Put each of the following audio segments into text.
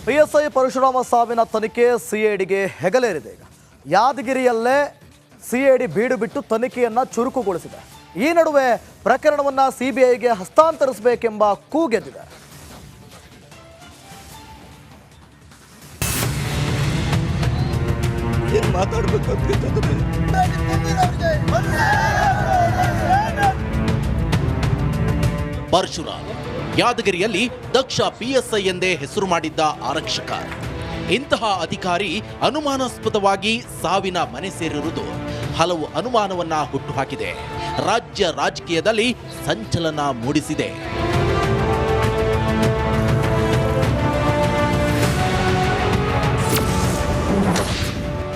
PSI Parashurama ಸಾವಿನ ತನಿಖೆ ಸಿಐಡಿಗೆ ಹೆಗಲೇರಿದೆ. ಈಗ ಯಾದಗಿರಿಯಲ್ಲೇ ಸಿಐಡಿ ಬೀಡು ಬಿಟ್ಟು ತನಿಖೆಯನ್ನು ಚುರುಕುಗೊಳಿಸಿದೆ. ಈ ನಡುವೆ ಪ್ರಕರಣವನ್ನು ಸಿಬಿಐಗೆ ಹಸ್ತಾಂತರಿಸಬೇಕೆಂಬ ಕೂಗೆದ್ದಿದೆ. ಪರಶುರಾಮ್ ಯಾದಗಿರಿಯಲ್ಲಿ ದಕ್ಷ PSI ಎಂದೇ ಹೆಸರು ಮಾಡಿದ್ದ ಆರಕ್ಷಕ. ಇಂತಹ ಅಧಿಕಾರಿ ಅನುಮಾನಾಸ್ಪದವಾಗಿ ಸಾವಿನ ಮನೆ ಸೇರಿರುವುದು ಹಲವು ಅನುಮಾನವನ್ನ ಹುಟ್ಟುಹಾಕಿದೆ. ರಾಜ್ಯ ರಾಜಕೀಯದಲ್ಲಿ ಸಂಚಲನ ಮೂಡಿಸಿದೆ.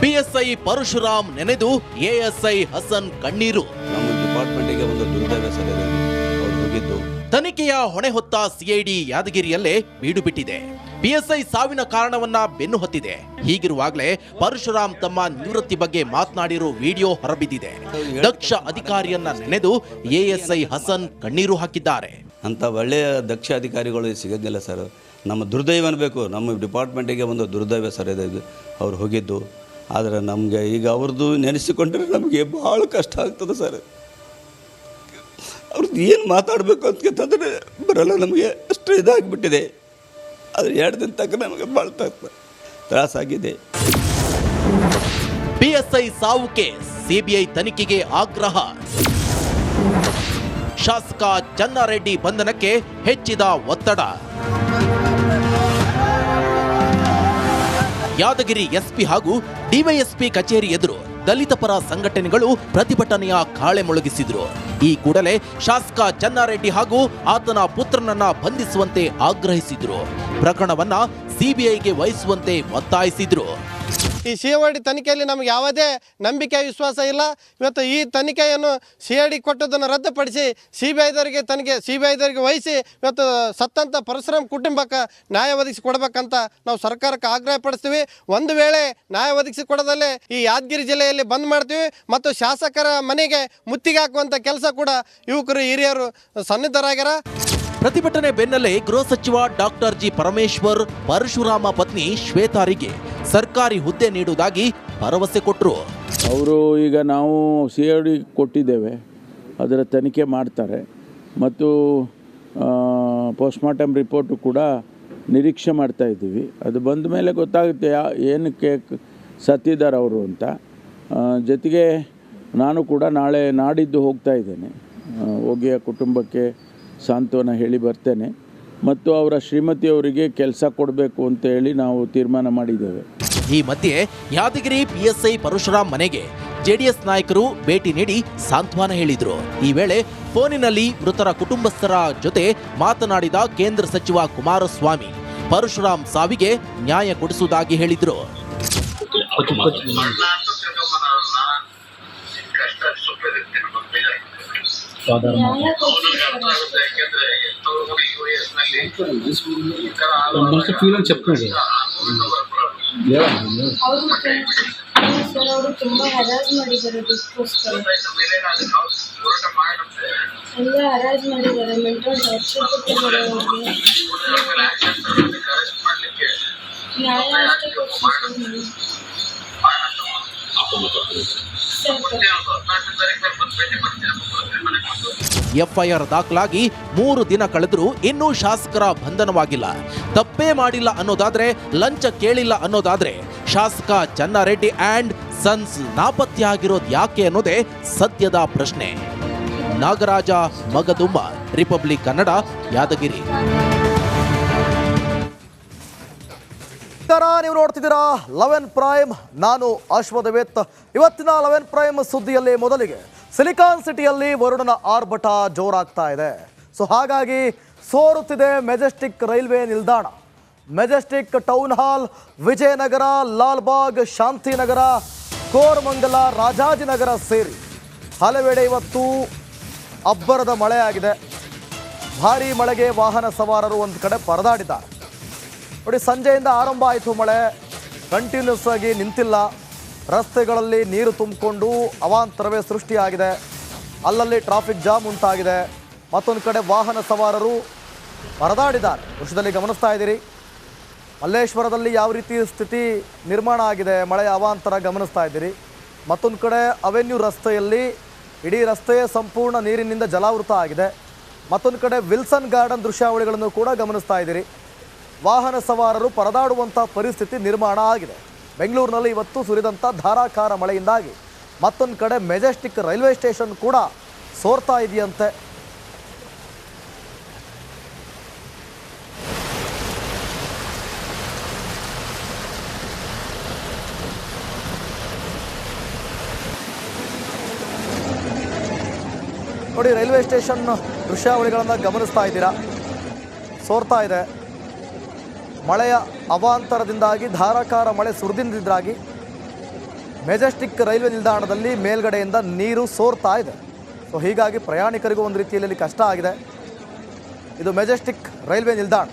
PSI ಪರಶುರಾಮ್ ನೆನೆದು ASI ಹಸನ್ ಕಣ್ಣೀರು. ನಮ್ಮ ಡಿಪಾರ್ಟ್ಮೆಂಟ್ಗೆ ಒಂದು ದುರ್ದೈವ ಸರ್ ಅವರು ಹೋಗಿದ್ದು. ತನಿಖೆಯ ಹೊಣೆ ಹೊತ್ತ ಸಿಐಡಿ ಯಾದಗಿರಿಯಲ್ಲೇ ಬೀಡು ಬಿಟ್ಟಿದೆ. PSI ಸಾವಿನ ಕಾರಣವನ್ನ ಬೆನ್ನು ಹತ್ತಿದೆ. ಹೀಗಿರುವಾಗಲೇ ಪರಶುರಾಮ್ ತಮ್ಮ ನಿವೃತ್ತಿ ಬಗ್ಗೆ ಮಾತನಾಡಿರೋ ವಿಡಿಯೋ ಹೊರಬಿದ್ದಿದೆ. ದಕ್ಷ ಅಧಿಕಾರಿಯನ್ನ ನೆನೆದು ASI ಹಸನ್ ಕಣ್ಣೀರು ಹಾಕಿದ್ದಾರೆ. ಅಂತ ಒಳ್ಳೆಯ ದಕ್ಷ ಅಧಿಕಾರಿಗಳು ಸಿಗೋದಿಲ್ಲ ಸರ್. ನಮ್ಮ ದುರ್ದೈವ ಅನ್ಬೇಕು. ನಮ್ಮ ಡಿಪಾರ್ಟ್ಮೆಂಟಿಗೆ ಒಂದು ದುರ್ದೈವ ಸರ್ ಇದೆ ಅವ್ರು ಹೋಗಿದ್ದು. ಆದರೆ ನಮಗೆ ಈಗ ಅವ್ರದ್ದು ನೆನೆಸಿಕೊಂಡ್ರೆ ನಮಗೆ ಭಾಳ ಕಷ್ಟ ಆಗ್ತದೆ ಸರ್. ಅವ್ರದ್ದು ಏನು ಮಾತಾಡಬೇಕು ಅಂತಂದರೆ ಬರಲ್ಲ. ನಮಗೆ ಅಷ್ಟು ಇದಾಗಿಬಿಟ್ಟಿದೆ. ಆದರೆ 2 ದಿನ ತನಕ ನಮಗೆ ಭಾಳ ತ್ರಾಸಾಗಿದೆ. PSI ಸಾವು ಕೇಸ್ ಸಿಬಿಐ ತನಿಖೆಗೆ ಆಗ್ರಹ. ಶಾಸಕ ಚನ್ನಾರೆಡ್ಡಿ ಬಂಧನಕ್ಕೆ ಹೆಚ್ಚಿದ ಒತ್ತಡ. ಯಾದಗಿರಿ SP ಹಾಗೂ DYSP ಕಚೇರಿ ಎದುರು ದಲಿತ ಪರ ಸಂಘಟನೆಗಳು ಪ್ರತಿಭಟನೆಯ ಕಾಳೆ ಮೊಳಗಿಸಿದ್ರು. ಈ ಕೂಡಲೇ ಶಾಸಕ ಚನ್ನಾರೆಡ್ಡಿ ಹಾಗೂ ಆತನ ಪುತ್ರನನ್ನ ಬಂಧಿಸುವಂತೆ ಆಗ್ರಹಿಸಿದ್ರು. ಪ್ರಕರಣವನ್ನ ಸಿಬಿಐಗೆ ವಹಿಸುವಂತೆ ಒತ್ತಾಯಿಸಿದ್ರು. ಈ CID ತನಿಖೆಯಲ್ಲಿ ನಮಗೆ ಯಾವುದೇ ನಂಬಿಕೆ ವಿಶ್ವಾಸ ಇಲ್ಲ. ಇವತ್ತು ಈ ತನಿಖೆಯನ್ನು CID ಕೊಟ್ಟದನ್ನು ರದ್ದುಪಡಿಸಿ ಸಿಬಿಐದವರಿಗೆ ವಹಿಸಿ ಇವತ್ತು ಸತ್ತಂತ ಪರಶುರಾಮ್ ಕುಟುಂಬಕ್ಕೆ ನ್ಯಾಯ ಒದಗಿಸಿ ಕೊಡಬೇಕಂತ ನಾವು ಸರ್ಕಾರಕ್ಕೆ ಆಗ್ರಹ ಪಡಿಸ್ತೀವಿ. ಒಂದು ವೇಳೆ ನ್ಯಾಯ ಒದಗಿಸಿ ಕೊಡದಲ್ಲೇ ಈ ಯಾದಗಿರಿ ಜಿಲ್ಲೆಯಲ್ಲಿ ಬಂದ್ ಮಾಡ್ತೀವಿ ಮತ್ತು ಶಾಸಕರ ಮನೆಗೆ ಮುತ್ತಿಗೆ ಹಾಕುವಂಥ ಕೆಲಸ ಕೂಡ ಯುವಕರು ಹಿರಿಯರು ಸನ್ನದ್ಧರಾಗ್ಯಾರ. ಪ್ರತಿಭಟನೆ ಬೆನ್ನಲ್ಲೇ ಗೃಹ ಸಚಿವ ಡಾಕ್ಟರ್ G. ಪರಮೇಶ್ವರ್ ಪರಶುರಾಮ ಪತ್ನಿ ಶ್ವೇತಾರಿಗೆ ಸರ್ಕಾರಿ ಹುದ್ದೆ ನೀಡುವುದಾಗಿ ಭರವಸೆ ಕೊಟ್ಟರು. ಅವರು ಈಗ ನಾವು CID ಕೊಟ್ಟಿದ್ದೇವೆ, ಅದರ ತನಿಖೆ ಮಾಡ್ತಾರೆ ಮತ್ತು ಪೋಸ್ಟ್ಮಾರ್ಟಮ್ ರಿಪೋರ್ಟು ಕೂಡ ನಿರೀಕ್ಷೆ ಮಾಡ್ತಾ ಇದ್ದೀವಿ. ಅದು ಬಂದ ಮೇಲೆ ಗೊತ್ತಾಗುತ್ತೆ ಏನಕ್ಕೆ ಸತ್ತಿದ್ದಾರೆ ಅವರು ಅಂತ. ಜೊತೆಗೆ ನಾನು ಕೂಡ ನಾಡಿದ್ದು ಹೋಗ್ತಾ ಇದ್ದೇನೆ. ಹೋಗಿ ಆ ಕುಟುಂಬಕ್ಕೆ ಸಾಂತ್ವನ ಹೇಳಿ ಬರ್ತೇನೆ ಮತ್ತು ಅವರ ಶ್ರೀಮತಿಯವರಿಗೆ ಕೆಲಸ ಕೊಡಬೇಕು ಅಂತ ಹೇಳಿ ನಾವು ತೀರ್ಮಾನ ಮಾಡಿದ್ದೇವೆ. ಈ ಮಧ್ಯೆ ಯಾದಗಿರಿ PSI ಪರಶುರಾಮ್ ಮನೆಗೆ JDS ನಾಯಕರು ಭೇಟಿ ನೀಡಿ ಸಾಂತ್ವನ ಹೇಳಿದ್ರು. ಈ ವೇಳೆ ಫೋನಿನಲ್ಲಿ ಮೃತರ ಕುಟುಂಬಸ್ಥರ ಜೊತೆ ಮಾತನಾಡಿದ ಕೇಂದ್ರ ಸಚಿವ ಕುಮಾರಸ್ವಾಮಿ ಪರಶುರಾಮ್ ಸಾವಿಗೆ ನ್ಯಾಯ ಕೊಡಿಸುವುದಾಗಿ ಹೇಳಿದ್ರು. ಅವರು ತುಂಬಾ ಹರಾಜ್ ಮಾಡಿದ್ದಾರೆ. ದುಡ್ಡುಗೋಸ್ಕರ ಎಲ್ಲ ಹರಾಜ್ ಮಾಡಿದ್ದಾರೆ. ಮೆಂಟಲ್ ಟಾರ್ಚರ್ ಕೊಟ್ಟಿದ್ದಾರೆ. ಅವ್ರಿಗೆ ನ್ಯಾಯ ಅಷ್ಟೇ ಕೊಡ್ತಾರೆ. FIR ದಾಖಲಾಗಿ 3 ದಿನ ಕಳೆದರೂ ಇನ್ನೂ ಶಾಸಕರ ಬಂಧನವಾಗಿಲ್ಲ. ತಪ್ಪೇ ಮಾಡಿಲ್ಲ ಅನ್ನೋದಾದ್ರೆ, ಲಂಚ ಕೇಳಿಲ್ಲ ಅನ್ನೋದಾದ್ರೆ ಶಾಸಕ ಚನ್ನಾರೆಡ್ಡಿ ಆ್ಯಂಡ್ ಸನ್ಸ್ ನಾಪತ್ತೆಯಾಗಿರೋದು ಯಾಕೆ ಅನ್ನೋದೇ ಸದ್ಯದ ಪ್ರಶ್ನೆ. ನಾಗರಾಜ ಮಗದುಮ್ಮ, ರಿಪಬ್ಲಿಕ್ ಕನ್ನಡ, ಯಾದಗಿರಿ. ನೀವು ನೋಡ್ತಿದ್ದೀರಾ 11 ಪ್ರೈಮ್. ನಾನು ಅಶ್ವದೇವೇತ್. ಇವತ್ತಿನ 11 ಪ್ರೈಮ್ ಸುದ್ದಿಯಲ್ಲಿ ಮೊದಲಿಗೆ ಸಿಲಿಕಾನ್ ಸಿಟಿಯಲ್ಲಿ ವರುಣನ ಆರ್ಭಟ ಜೋರಾಗ್ತಾ ಇದೆ. ಸೊ ಹಾಗಾಗಿ ಸೋರುತ್ತಿದೆ ಮೆಜೆಸ್ಟಿಕ್ ರೈಲ್ವೆ ನಿಲ್ದಾಣ. Majestic, town hall, Vijayanagara, Lalbagh, Shantinagar, Koramangala, Rajajinagar ಸೇರಿ ಹಲವೆಡೆ ಇವತ್ತು ಅಬ್ಬರದ ಮಳೆಯಾಗಿದೆ. ಭಾರೀ ಮಳೆಗೆ ವಾಹನ ಸವಾರರು ಒಂದು ಕಡೆ ಪರದಾಡಿದ್ದಾರೆ. ನೋಡಿ, ಸಂಜೆಯಿಂದ ಆರಂಭ ಆಯಿತು ಮಳೆ. ಕಂಟಿನ್ಯೂಸ್ ಆಗಿ ನಿಂತಿಲ್ಲ. ರಸ್ತೆಗಳಲ್ಲಿ ನೀರು ತುಂಬಿಕೊಂಡು ಅವಾಂತರವೇ ಸೃಷ್ಟಿಯಾಗಿದೆ. ಅಲ್ಲಲ್ಲಿ ಟ್ರಾಫಿಕ್ ಜಾಮ್ ಉಂಟಾಗಿದೆ. ಮತ್ತೊಂದು ಕಡೆ ವಾಹನ ಸವಾರರು ಪರದಾಡಿದ್ದಾರೆ. ದೃಶ್ಯದಲ್ಲಿ ಗಮನಿಸ್ತಾ ಇದ್ದೀರಿ. ಮಲ್ಲೇಶ್ವರದಲ್ಲಿ ಯಾವ ರೀತಿ ಸ್ಥಿತಿ ನಿರ್ಮಾಣ ಆಗಿದೆ, ಮಳೆಯ ಅವಾಂತರ ಗಮನಿಸ್ತಾ ಇದ್ದೀರಿ. ಮತ್ತೊಂದು ಕಡೆ ಅವೆನ್ಯೂ ರಸ್ತೆಯಲ್ಲಿ ಇಡೀ ರಸ್ತೆ ಸಂಪೂರ್ಣ ನೀರಿನಿಂದ ಜಲಾವೃತ ಆಗಿದೆ. ಮತ್ತೊಂದು ಕಡೆ ವಿಲ್ಸನ್ ಗಾರ್ಡನ್ ದೃಶ್ಯಾವಳಿಗಳನ್ನು ಕೂಡ ಗಮನಿಸ್ತಾ ಇದ್ದೀರಿ. ವಾಹನ ಸವಾರರು ಪರದಾಡುವಂಥ ಪರಿಸ್ಥಿತಿ ನಿರ್ಮಾಣ ಆಗಿದೆ. ಬೆಂಗಳೂರಿನಲ್ಲಿ ಇವತ್ತು ಸುರಿದಂಥ ಧಾರಾಕಾರ ಮಳೆಯಿಂದಾಗಿ ಮತ್ತೊಂದು ಕಡೆ ಮೆಜೆಸ್ಟಿಕ್ ರೈಲ್ವೆ ಸ್ಟೇಷನ್ ಕೂಡ ಸೋರ್ತಾ ಇದೆಯಂತೆ. ನೋಡಿ, ರೈಲ್ವೆ ಸ್ಟೇಷನ್ ದೃಶ್ಯಾವಳಿಗಳನ್ನು ಗಮನಿಸ್ತಾ ಇದ್ದೀರಾ, ಸೋರ್ತಾ ಇದೆ. ಮಳೆಯ ಅವಾಂತರದಿಂದಾಗಿ ಧಾರಾಕಾರ ಮಳೆ ಸುರಿದಿದ್ದಾಗಿ ಮೆಜೆಸ್ಟಿಕ್ ರೈಲ್ವೆ ನಿಲ್ದಾಣದಲ್ಲಿ ಮೇಲ್ಗಡೆಯಿಂದ ನೀರು ಸೋರ್ತಾ ಇದೆ. ಸೊ ಹೀಗಾಗಿ ಪ್ರಯಾಣಿಕರಿಗೂ ಒಂದು ರೀತಿಯಲ್ಲಿ ಕಷ್ಟ ಆಗಿದೆ. ಇದು ಮೆಜೆಸ್ಟಿಕ್ ರೈಲ್ವೆ ನಿಲ್ದಾಣ,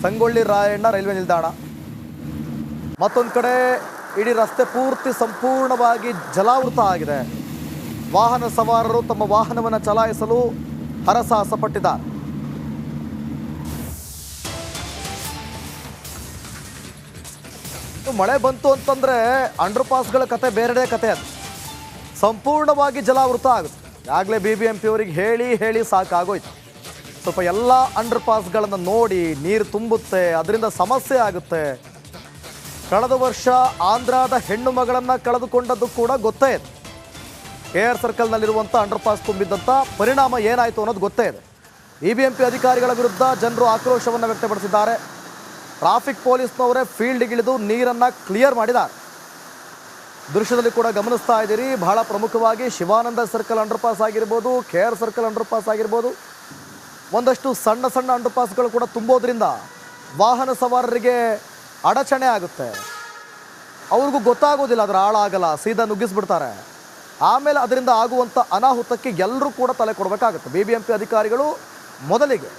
ಸಂಗೊಳ್ಳಿ ರಾಯಣ್ಣ ರೈಲ್ವೆ ನಿಲ್ದಾಣ. ಮತ್ತೊಂದು ಕಡೆ ಇಡೀ ರಸ್ತೆ ಪೂರ್ತಿ ಸಂಪೂರ್ಣವಾಗಿ ಜಲಾವೃತ ಆಗಿದೆ. ವಾಹನ ಸವಾರರು ತಮ್ಮ ವಾಹನವನ್ನು ಚಲಾಯಿಸಲು ಹರಸಾಹಸ ಪಟ್ಟಿದ್ದಾರೆ. ಮಳೆ ಬಂತು ಅಂತಂದರೆ ಅಂಡರ್ ಪಾಸ್ಗಳ ಕತೆ ಬೇರೆದೇ ಕತೆ. ಅದು ಸಂಪೂರ್ಣವಾಗಿ ಜಲಾವೃತ ಆಗುತ್ತೆ. ಆಗಲೇ BBMP ಅವರಿಗೆ ಹೇಳಿ ಸಾಕಾಗೋಯ್ತು. ಸ್ವಲ್ಪ ಎಲ್ಲ ಅಂಡರ್ ಪಾಸ್ಗಳನ್ನು ನೋಡಿ ನೀರು ತುಂಬುತ್ತೆ, ಅದರಿಂದ ಸಮಸ್ಯೆ ಆಗುತ್ತೆ. ಕಳೆದ ವರ್ಷ ಆಂಧ್ರದ ಹೆಣ್ಣು ಮಗಳನ್ನು ಕಳೆದುಕೊಂಡದ್ದು ಕೂಡ ಗೊತ್ತೇ ಇದೆ. KR ಸರ್ಕಲ್ನಲ್ಲಿರುವಂಥ ಅಂಡರ್ ಪಾಸ್ ತುಂಬಿದ್ದಂಥ ಪರಿಣಾಮ ಏನಾಯಿತು ಅನ್ನೋದು ಗೊತ್ತೇ ಇದೆ. BBMP ಅಧಿಕಾರಿಗಳ ವಿರುದ್ಧ ಜನರು ಆಕ್ರೋಶವನ್ನು ವ್ಯಕ್ತಪಡಿಸಿದ್ದಾರೆ. ಟ್ರಾಫಿಕ್ ಪೊಲೀಸ್ನವರೇ ಫೀಲ್ಡ್ಗಿಳಿದು ನೀರನ್ನು ಕ್ಲಿಯರ್ ಮಾಡಿದ್ದಾರೆ. ದೃಶ್ಯದಲ್ಲಿ ಕೂಡ ಗಮನಿಸ್ತಾ ಇದ್ದೀರಿ. ಬಹಳ ಪ್ರಮುಖವಾಗಿ ಶಿವಾನಂದ ಸರ್ಕಲ್ ಅಂಡರ್ ಪಾಸ್ ಆಗಿರ್ಬೋದು, KR ಸರ್ಕಲ್ ಅಂಡರ್ ಪಾಸ್ ಆಗಿರ್ಬೋದು, ಒಂದಷ್ಟು ಸಣ್ಣ ಸಣ್ಣ ಅಂಡರ್ ಪಾಸ್ಗಳು ಕೂಡ ತುಂಬೋದ್ರಿಂದ ವಾಹನ ಸವಾರರಿಗೆ ಅಡಚಣೆ ಆಗುತ್ತೆ. ಅವ್ರಿಗೂ ಗೊತ್ತಾಗೋದಿಲ್ಲ, ಅದರ ಆಳ ಆಗಲ್ಲ, ಸೀದಾ ನುಗ್ಗಿಸ್ಬಿಡ್ತಾರೆ. ಆಮೇಲೆ ಅದರಿಂದ ಆಗುವಂಥ ಅನಾಹುತಕ್ಕೆ ಎಲ್ಲರೂ ಕೂಡ ತಲೆ ಕೊಡಬೇಕಾಗುತ್ತೆ. BBMP ಅಧಿಕಾರಿಗಳು ಮೊದಲಿಗೆ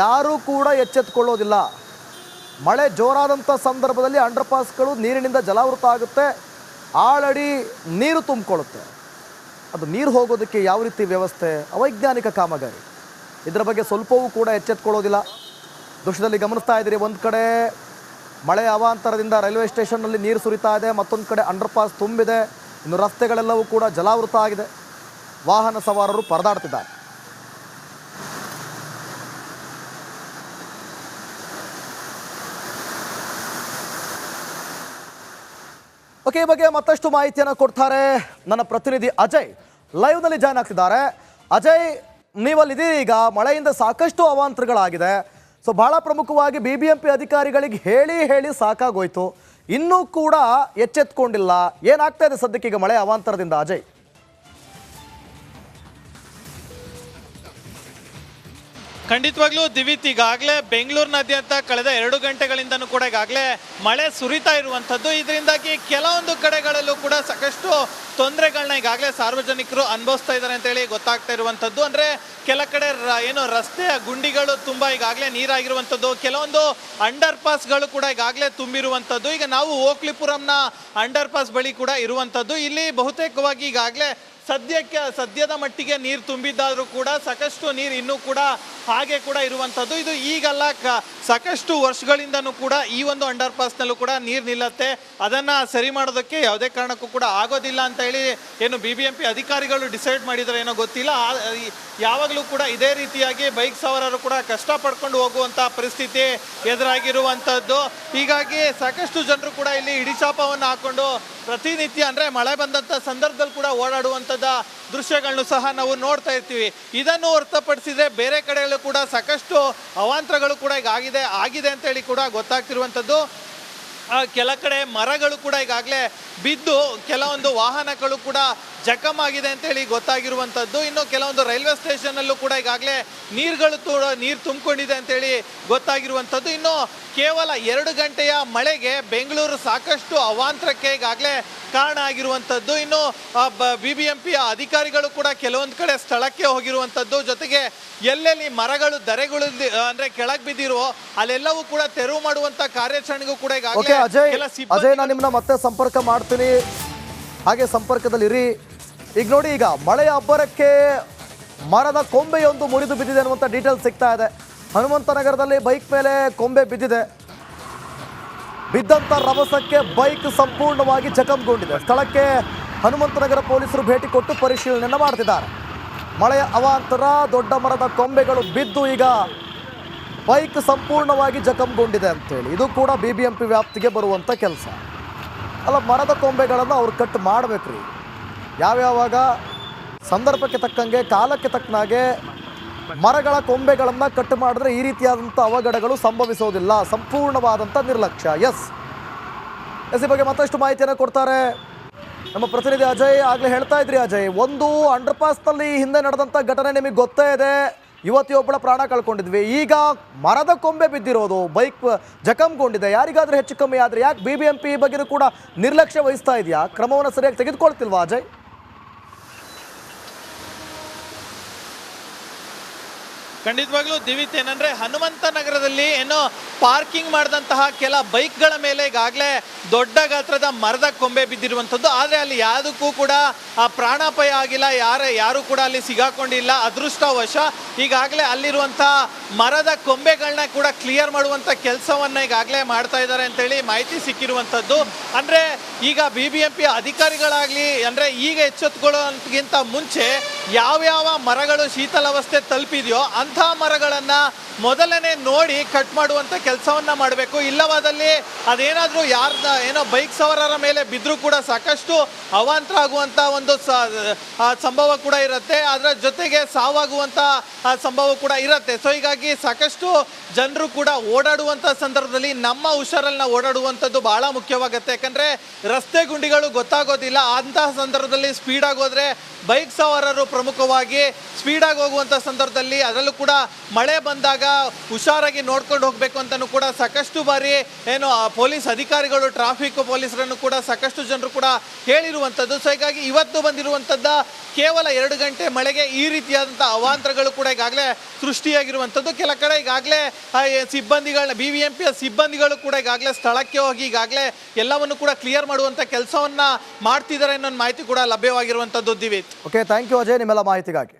ಯಾರೂ ಕೂಡ ಎಚ್ಚೆತ್ತುಕೊಳ್ಳೋದಿಲ್ಲ. ಮಳೆ ಜೋರಾದಂಥ ಸಂದರ್ಭದಲ್ಲಿ ಅಂಡರ್ ಪಾಸ್ಗಳು ನೀರಿನಿಂದ ಜಲಾವೃತ ಆಗುತ್ತೆ, ಆಳಡಿ ನೀರು ತುಂಬಿಕೊಳ್ಳುತ್ತೆ. ಅದು ನೀರು ಹೋಗೋದಕ್ಕೆ ಯಾವ ರೀತಿ ವ್ಯವಸ್ಥೆ, ಅವೈಜ್ಞಾನಿಕ ಕಾಮಗಾರಿ, ಇದರ ಬಗ್ಗೆ ಸ್ವಲ್ಪವೂ ಕೂಡ ಎಚ್ಚೆತ್ತುಕೊಳ್ಳೋದಿಲ್ಲ. ದೃಶ್ಯದಲ್ಲಿ ಗಮನಿಸ್ತಾ ಇದ್ದೀರಿ, ಒಂದು ಕಡೆ ಮಳೆಯ ಅವಾಂತರದಿಂದ ರೈಲ್ವೆ ಸ್ಟೇಷನ್ನಲ್ಲಿ ನೀರು ಸುರಿತಾ ಇದೆ, ಮತ್ತೊಂದು ಕಡೆ ಅಂಡರ್ ಪಾಸ್ ತುಂಬಿದೆ, ಇನ್ನು ರಸ್ತೆಗಳೆಲ್ಲವೂ ಕೂಡ ಜಲಾವೃತ ಆಗಿದೆ. ವಾಹನ ಸವಾರರು ಪರದಾಡ್ತಿದ್ದಾರೆ. ಓಕೆ, ಈ ಬಗ್ಗೆ ಮತ್ತಷ್ಟು ಮಾಹಿತಿಯನ್ನು ಕೊಡ್ತಾರೆ ನನ್ನ ಪ್ರತಿನಿಧಿ ಅಜಯ್. ಲೈವ್ನಲ್ಲಿ ಜಾಯ್ನ್ ಆಗ್ತಿದ್ದಾರೆ. ಅಜಯ್, ನೀವಲ್ಲಿದ್ದೀರಿ. ಈಗ ಮಳೆಯಿಂದ ಸಾಕಷ್ಟು ಅವಾಂತರಗಳಾಗಿದೆ. ಸೊ ಬಹಳ ಪ್ರಮುಖವಾಗಿ BBMP ಅಧಿಕಾರಿಗಳಿಗೆ ಹೇಳಿ ಸಾಕಾಗೋಯ್ತು, ಇನ್ನೂ ಕೂಡ ಎಚ್ಚೆತ್ಕೊಂಡಿಲ್ಲ. ಏನಾಗ್ತಾ ಇದೆ ಸದ್ಯಕ್ಕೆ ಈಗ ಮಳೆ ಅವಾಂತರದಿಂದ ಅಜಯ್? ಖಂಡಿತವಾಗ್ಲೂ ದಿವಿತ್, ಈಗಾಗಲೇ ಬೆಂಗಳೂರಿನಾದ್ಯಂತ ಕಳೆದ 2 ಗಂಟೆಗಳಿಂದನೂ ಕೂಡ ಈಗಾಗಲೇ ಮಳೆ ಸುರಿತಾ ಇರುವಂಥದ್ದು. ಇದರಿಂದಾಗಿ ಕೆಲವೊಂದು ಕಡೆಗಳಲ್ಲೂ ಕೂಡ ಸಾಕಷ್ಟು ತೊಂದರೆಗಳನ್ನ ಈಗಾಗಲೇ ಸಾರ್ವಜನಿಕರು ಅನುಭವಿಸ್ತಾ ಇದ್ದಾರೆ ಅಂತೇಳಿ ಗೊತ್ತಾಗ್ತಾ ಇರುವಂಥದ್ದು. ಅಂದರೆ ಕೆಲ ಕಡೆ ಏನು ರಸ್ತೆಯ ಗುಂಡಿಗಳು ತುಂಬ ಈಗಾಗಲೇ ನೀರಾಗಿರುವಂಥದ್ದು, ಕೆಲವೊಂದು ಅಂಡರ್ ಪಾಸ್ಗಳು ಕೂಡ ಈಗಾಗಲೇ ತುಂಬಿರುವಂಥದ್ದು. ಈಗ ನಾವು ಓಕ್ಲಿಪುರಂನ ಅಂಡರ್ ಪಾಸ್ ಬಳಿ ಕೂಡ ಇರುವಂಥದ್ದು. ಇಲ್ಲಿ ಬಹುತೇಕವಾಗಿ ಈಗಾಗಲೇ ಸದ್ಯದ ಮಟ್ಟಿಗೆ ನೀರು ತುಂಬಿದ್ದಾದರೂ ಕೂಡ ಸಾಕಷ್ಟು ನೀರು ಇನ್ನೂ ಕೂಡ ಹಾಗೆ ಕೂಡ ಇರುವಂಥದ್ದು. ಇದು ಈಗಲ್ಲ, ಸಾಕಷ್ಟು ವರ್ಷಗಳಿಂದನೂ ಕೂಡ ಈ ಒಂದು ಅಂಡರ್ ಪಾಸ್ನಲ್ಲೂ ಕೂಡ ನೀರು ನಿಲ್ಲತ್ತೆ. ಅದನ್ನು ಸರಿ ಮಾಡೋದಕ್ಕೆ ಯಾವುದೇ ಕಾರಣಕ್ಕೂ ಕೂಡ ಆಗೋದಿಲ್ಲ ಅಂತ ಹೇಳಿ ಏನು BBMP ಅಧಿಕಾರಿಗಳು ಡಿಸೈಡ್ ಮಾಡಿದರೆ ಏನೋ ಗೊತ್ತಿಲ್ಲ. ಯಾವಾಗಲೂ ಕೂಡ ಇದೇ ರೀತಿಯಾಗಿ ಬೈಕ್ ಸವಾರರು ಕೂಡ ಕಷ್ಟಪಡ್ಕೊಂಡು ಹೋಗುವಂಥ ಪರಿಸ್ಥಿತಿ ಎದುರಾಗಿರುವಂಥದ್ದು. ಹೀಗಾಗಿ ಸಾಕಷ್ಟು ಜನರು ಕೂಡ ಇಲ್ಲಿ ಹಿಡಿಚಾಪವನ್ನು ಹಾಕ್ಕೊಂಡು ಪ್ರತಿನಿತ್ಯ ಅಂದರೆ ಮಳೆ ಬಂದಂಥ ಸಂದರ್ಭದಲ್ಲಿ ಕೂಡ ಓಡಾಡುವಂಥದ್ದು ದೃಶ್ಯಗಳನ್ನು ಸಹ ನಾವು ನೋಡ್ತಾ ಇರ್ತೀವಿ. ಇದನ್ನು ಹೊರತುಪಡಿಸಿದ್ರೆ ಬೇರೆ ಕಡೆಯಲ್ಲೂ ಕೂಡ ಸಾಕಷ್ಟು ಅವಾಂತರಗಳು ಕೂಡ ಈಗ ಆಗಿದೆ ಅಂತೇಳಿ ಕೂಡ ಗೊತ್ತಾಗ್ತಿರುವಂಥದ್ದು. ಕೆಲ ಕಡೆ ಮರಗಳು ಕೂಡ ಈಗಾಗಲೇ ಬಿದ್ದು ಕೆಲವೊಂದು ವಾಹನಗಳು ಕೂಡ ಜಖಮಾಗಿದೆ ಅಂತೇಳಿ ಗೊತ್ತಾಗಿರುವಂಥದ್ದು. ಇನ್ನು ಕೆಲವೊಂದು ರೈಲ್ವೆ ಸ್ಟೇಷನಲ್ಲೂ ಕೂಡ ಈಗಾಗಲೇ ನೀರು ತುಂಬಿಕೊಂಡಿದೆ ಅಂತೇಳಿ ಗೊತ್ತಾಗಿರುವಂಥದ್ದು. ಇನ್ನು ಕೇವಲ 2 ಗಂಟೆಯ ಮಳೆಗೆ ಬೆಂಗಳೂರು ಸಾಕಷ್ಟು ಅವಾಂತರಕ್ಕೆ ಈಗಾಗಲೇ ಕಾರಣ ಆಗಿರುವಂಥದ್ದು. ಇನ್ನು BBMP ಅಧಿಕಾರಿಗಳು ಕೂಡ ಕೆಲವೊಂದು ಕಡೆ ಸ್ಥಳಕ್ಕೆ ಹೋಗಿರುವಂಥದ್ದು. ಜೊತೆಗೆ ಎಲ್ಲೆಲ್ಲಿ ಮರಗಳು ಧರೆಗಳು ಅಂದರೆ ಕೆಳಗೆ ಬಿದ್ದಿರೋ ಅಲ್ಲೆಲ್ಲವೂ ಕೂಡ ತೆರವು ಮಾಡುವಂಥ ಕಾರ್ಯಾಚರಣೆಗೂ ಕೂಡ ಈಗಾಗಲೇ ಅಜಯ್, ನಾನು ನಿಮ್ಮನ್ನ ಮತ್ತೆ ಸಂಪರ್ಕ ಮಾಡ್ತೀನಿ, ಹಾಗೆ ಸಂಪರ್ಕದಲ್ಲಿರಿ. ಈಗ ನೋಡಿ, ಈಗ ಮಳೆಯ ಅಬ್ಬರಕ್ಕೆ ಮರದ ಕೊಂಬೆಯೊಂದು ಮುರಿದು ಬಿದ್ದಿದೆ ಅನ್ನುವಂಥ ಡೀಟೇಲ್ಸ್ ಸಿಗ್ತಾ ಇದೆ. ಹನುಮಂತನಗರದಲ್ಲಿ ಬೈಕ್ ಮೇಲೆ ಕೊಂಬೆ ಬಿದ್ದಿದೆ. ಬಿದ್ದಂಥ ರಭಸಕ್ಕೆ ಬೈಕ್ ಸಂಪೂರ್ಣವಾಗಿ ಜಖಂಗೊಂಡಿದೆ. ಸ್ಥಳಕ್ಕೆ ಹನುಮಂತನಗರ ಪೊಲೀಸರು ಭೇಟಿ ಕೊಟ್ಟು ಪರಿಶೀಲನೆಯನ್ನು ಮಾಡ್ತಿದ್ದಾರೆ. ಮಳೆಯ ಅವಾಂತರ, ದೊಡ್ಡ ಮರದ ಕೊಂಬೆಗಳು ಬಿದ್ದು ಈಗ ಬೈಕ್ ಸಂಪೂರ್ಣವಾಗಿ ಜಖಂಗೊಂಡಿದೆ ಅಂತೇಳಿ. ಇದು ಕೂಡ BBMP ವ್ಯಾಪ್ತಿಗೆ ಬರುವಂಥ ಕೆಲಸ ಅಲ್ಲ. ಮರದ ಕೊಂಬೆಗಳನ್ನು ಅವ್ರು ಕಟ್ ಮಾಡಬೇಕ್ರಿ. ಯಾವ್ಯಾವಾಗ ಸಂದರ್ಭಕ್ಕೆ ತಕ್ಕಂಗೆ, ಕಾಲಕ್ಕೆ ತಕ್ಕನಾಗೆ ಮರಗಳ ಕೊಂಬೆಗಳನ್ನು ಕಟ್ ಮಾಡಿದ್ರೆ ಈ ರೀತಿಯಾದಂಥ ಅವಘಡಗಳು ಸಂಭವಿಸೋದಿಲ್ಲ. ಸಂಪೂರ್ಣವಾದಂಥ ನಿರ್ಲಕ್ಷ್ಯ. ಎಸ್ ಈ ಬಗ್ಗೆ ಮತ್ತಷ್ಟು ಮಾಹಿತಿಯನ್ನು ಕೊಡ್ತಾರೆ ನಮ್ಮ ಪ್ರತಿನಿಧಿ ಅಜಯ್. ಆಗಲೇ ಹೇಳ್ತಾ ಇದ್ರಿ ಅಜಯ್, ಒಂದು ಅಂಡರ್ಪಾಸ್ನಲ್ಲಿ ಹಿಂದೆ ನಡೆದಂಥ ಘಟನೆ ನಿಮಗೆ ಗೊತ್ತೇ ಇದೆ. ಯುವತಿಯೊಬ್ಬಳ ಪ್ರಾಣ ಕಳ್ಕೊಂಡಿದ್ವಿ. ಈಗ ಮರದ ಕೊಂಬೆ ಬಿದ್ದಿರೋದು, ಬೈಕ್ ಜಖಂಗೊಂಡಿದೆ. ಯಾರಿಗಾದ್ರೂ ಹೆಚ್ಚು ಕಮ್ಮಿ ಆದರೆ ಯಾಕೆ BBMP ಬಗ್ಗೆನೂ ಕೂಡ ನಿರ್ಲಕ್ಷ್ಯ ವಹಿಸ್ತಾ ಇದೆಯಾ? ಕ್ರಮವನ್ನು ಸರಿಯಾಗಿ ತೆಗೆದುಕೊಳ್ತಿಲ್ವಾ ಅಜಯ್? ಖಂಡಿತವಾಗ್ಲೂ ದಿವಿತ್, ಏನಂದ್ರೆ ಹನುಮಂತನಗರದಲ್ಲಿ ಏನೋ ಪಾರ್ಕಿಂಗ್ ಮಾಡಿದಂತಹ ಕೆಲ ಬೈಕ್ಗಳ ಮೇಲೆ ಈಗಾಗಲೇ ದೊಡ್ಡ ಗಾತ್ರದ ಮರದ ಕೊಂಬೆ ಬಿದ್ದಿರುವಂಥದ್ದು. ಆದರೆ ಅಲ್ಲಿ ಯಾವುದಕ್ಕೂ ಕೂಡ ಪ್ರಾಣಾಪಾಯ ಆಗಿಲ್ಲ, ಯಾರು ಕೂಡ ಅಲ್ಲಿ ಸಿಗಾಕೊಂಡಿಲ್ಲ. ಅದೃಷ್ಟವಶ ಈಗಾಗಲೇ ಅಲ್ಲಿರುವಂಥ ಮರದ ಕೊಂಬೆಗಳನ್ನ ಕೂಡ ಕ್ಲಿಯರ್ ಮಾಡುವಂಥ ಕೆಲಸವನ್ನ ಈಗಾಗಲೇ ಮಾಡ್ತಾ ಇದ್ದಾರೆ ಅಂತೇಳಿ ಮಾಹಿತಿ ಸಿಕ್ಕಿರುವಂಥದ್ದು. ಅಂದರೆ ಈಗ BBMP ಅಧಿಕಾರಿಗಳಾಗಲಿ, ಅಂದರೆ ಈಗ ಎಚ್ಚೆತ್ತುಕೊಳ್ಳೋಕ್ಕಿಂತ ಮುಂಚೆ ಯಾವ್ಯಾವ ಮರಗಳು ಶೀತಲಾವಸ್ಥೆ ತಲುಪಿದೆಯೋ ಅಂಥ ಮರಗಳನ್ನು ಮೊದಲನೇ ನೋಡಿ ಕಟ್ ಮಾಡುವಂಥ ಕೆಲಸವನ್ನ ಮಾಡಬೇಕು. ಇಲ್ಲವಾದಲ್ಲಿ ಅದೇನಾದರೂ ಏನೋ ಬೈಕ್ ಸವಾರರ ಮೇಲೆ ಬಿದ್ದರೂ ಕೂಡ ಸಾಕಷ್ಟು ಅವಾಂತರ ಆಗುವಂಥ ಒಂದು ಸಂಭವ ಕೂಡ ಇರುತ್ತೆ. ಅದರ ಜೊತೆಗೆ ಸಾವಾಗುವಂಥ ಸಂಭವ ಕೂಡ ಇರುತ್ತೆ. ಸೊ ಹೀಗಾಗಿ ಸಾಕಷ್ಟು ಜನರು ಕೂಡ ಓಡಾಡುವಂಥ ಸಂದರ್ಭದಲ್ಲಿ ನಮ್ಮ ಹುಷಾರಲ್ಲಿ ನಾವು ಓಡಾಡುವಂಥದ್ದು ಬಹಳ ಮುಖ್ಯವಾಗುತ್ತೆ. ಯಾಕಂದರೆ ರಸ್ತೆ ಗುಂಡಿಗಳು ಗೊತ್ತಾಗೋದಿಲ್ಲ. ಅಂತಹ ಸಂದರ್ಭದಲ್ಲಿ ಸ್ಪೀಡಾಗಿ ಹೋದರೆ ಬೈಕ್ ಸವಾರರು ಪ್ರಮುಖವಾಗಿ ಸ್ಪೀಡಾಗಿ ಹೋಗುವಂಥ ಸಂದರ್ಭದಲ್ಲಿ, ಅದರಲ್ಲೂ ಕೂಡ ಮಳೆ ಬಂದಾಗ ಹುಷಾರಾಗಿ ನೋಡ್ಕೊಂಡು ಹೋಗಬೇಕು ಅಂತಲೂ ಕೂಡ ಸಾಕಷ್ಟು ಬಾರಿ ಏನು ಪೊಲೀಸ್ ಅಧಿಕಾರಿಗಳು, ಟ್ರಾಫಿಕ್ ಪೊಲೀಸರನ್ನು ಕೂಡ ಸಾಕಷ್ಟು ಜನರು ಕೂಡ ಹೇಳಿರುವಂಥದ್ದು. ಸೊ ಹೀಗಾಗಿ ಇವತ್ತು ಬಂದಿರುವಂಥದ್ದು ಕೇವಲ 2 ಗಂಟೆ ಮಳೆಗೆ ಈ ರೀತಿಯಾದಂಥ ಅವಾಂತರಗಳು ಕೂಡ ಈಗಾಗಲೇ ಸೃಷ್ಟಿಯಾಗಿರುವಂಥದ್ದು. ಕೆಲ ಕಡೆ ಈಗಾಗಲೇ ಸಿಬ್ಬಂದಿಗಳನ್ನ BBMP ಸಿಬ್ಬಂದಿಗಳು ಕೂಡ ಈಗಾಗಲೇ ಸ್ಥಳಕ್ಕೆ ಹೋಗಿ ಈಗಾಗಲೇ ಎಲ್ಲವನ್ನು ಕೂಡ ಕ್ಲಿಯರ್ ಮಾಡುವಂಥ ಕೆಲಸವನ್ನ ಮಾಡ್ತಿದ್ದಾರೆ ಅನ್ನೋ ಮಾಹಿತಿ ಕೂಡ ಲಭ್ಯವಾಗಿರುವಂಥದ್ದು. ದಿವಿತ್, ಓಕೆ, ಥ್ಯಾಂಕ್ ಯು ಅಜಯ್ ನಿಮ್ಮೆಲ್ಲ ಮಾಹಿತಿಗಾಗಿ.